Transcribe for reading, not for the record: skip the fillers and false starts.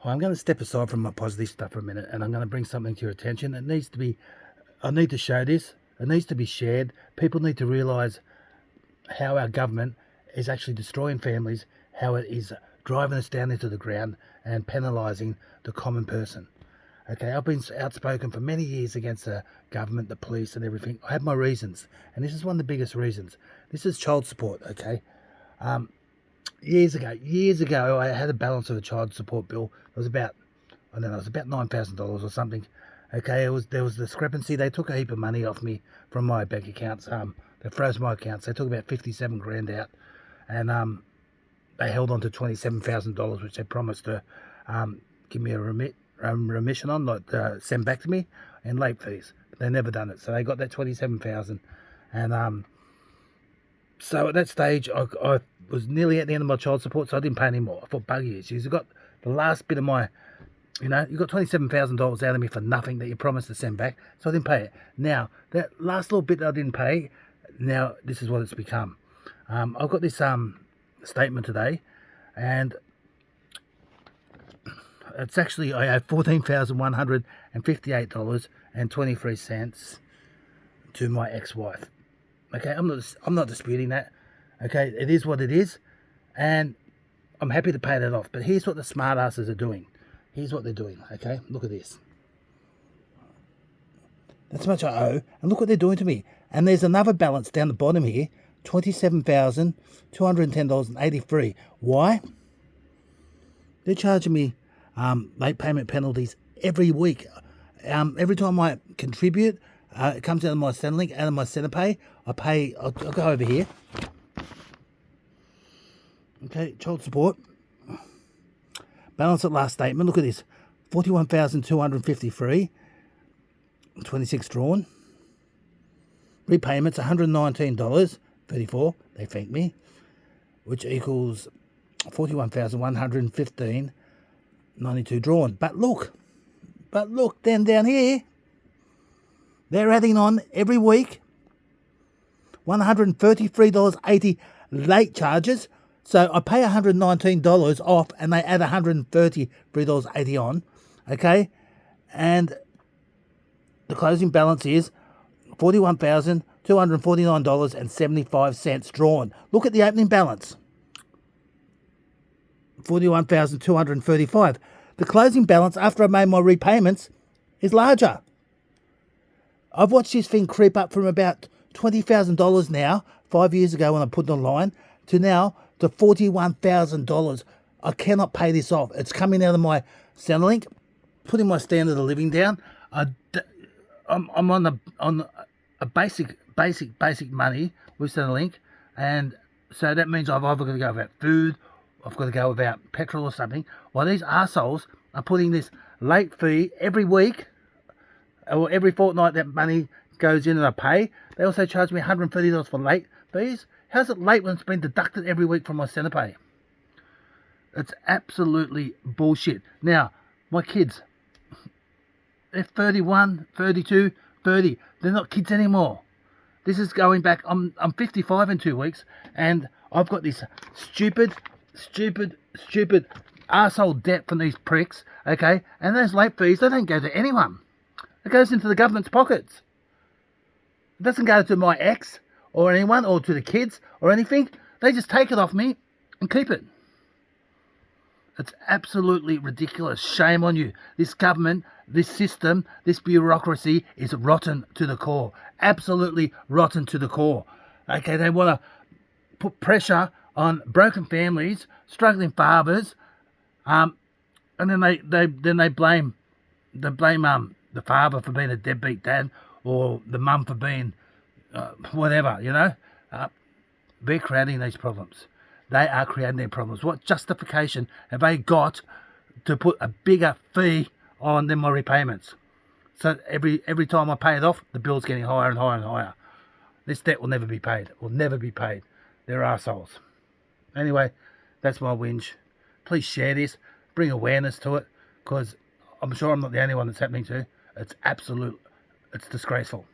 Well, I'm going to step aside from my positive stuff for a minute, and I'm going to bring something to your attention. It needs to be, I need to show this. It needs to be shared. People need to realise how our government is actually destroying families, how it is driving us down into the ground and penalising the common person. Okay, I've been outspoken for many years against the government, the police and everything. I have my reasons, and this is one of the biggest reasons. This is child support, okay? Years ago, I had a balance of a child support bill. It was about, I don't know, it was about $9,000 or something. Okay, there was discrepancy. They took a heap of money off me from my bank accounts. They froze my accounts. They took about 57 grand out, and they held on to $27,000, which they promised to give me a remission on, like send back to me, and late fees. But they never done it, so they got that 27,000, and so at that stage, I was nearly at the end of my child support, so I didn't pay any more. I thought, bugger you, you've got the last bit of my, you got $27,000 out of me for nothing that you promised to send back, so I didn't pay it. Now, that last little bit that I didn't pay, now this is what it's become. I've got this statement today, and it's actually, I owe $14,158.23 to my ex-wife. Okay, I'm not disputing that. Okay, it is what it is, and I'm happy to pay that off. But here's what the smart asses are doing. Here's what they're doing. Okay, look at this. That's how much I owe, and look what they're doing to me. And there's another balance down the bottom here, $27,210.83. Why? They're charging me late payment penalties every week. Every time I contribute, it comes out of my Centrelink, out of my Centrepay. I'll go over here. Okay, child support. Balance at last statement. Look at this. 41,253. 26 drawn. Repayments $119.34. They thank me. Which equals 41,115.92 drawn. But look, then down here, they're adding on every week $133.80 late charges. So I pay $119 off, and they add $133.80 on. Okay, and the closing balance is $41,249.75 drawn. Look at the opening balance. $41,235. The closing balance after I made my repayments is larger. I've watched this thing creep up from about $20,000 now, 5 years ago when I put it online, to now to $41,000. I cannot pay this off. It's coming out of my Centrelink, putting my standard of living down. I'm on a basic money with Centrelink, and so that means I've either got to go without food, I've got to go without petrol or something. While these arseholes are putting this late fee every week, or every fortnight that money goes in and I pay. They also charge me $130 for late fees. How's it late when it's been deducted every week from my Centrepay? It's absolutely bullshit. Now, my kids, they're 31, 32, 30. They're not kids anymore. This is going back, I'm 55 in 2 weeks, and I've got this stupid arsehole debt from these pricks, okay? And those late fees, they don't go to anyone. It goes into the government's pockets. It doesn't go to my ex or anyone or to the kids or anything. They just take it off me and keep it. It's absolutely ridiculous. Shame on you. This government, this system, this bureaucracy is rotten to the core. Absolutely rotten to the core. Okay, they want to put pressure on broken families, struggling fathers, and then they blame the father for being a deadbeat dad, or the mum for being whatever, They're creating these problems. They are creating their problems. What justification have they got to put a bigger fee on than my repayments? So every time I pay it off, the bill's getting higher and higher and higher. This debt will never be paid. Will never be paid. They're arseholes. Anyway, that's my whinge. Please share this. Bring awareness to it, because I'm sure I'm not the only one that's happening to. It's disgraceful.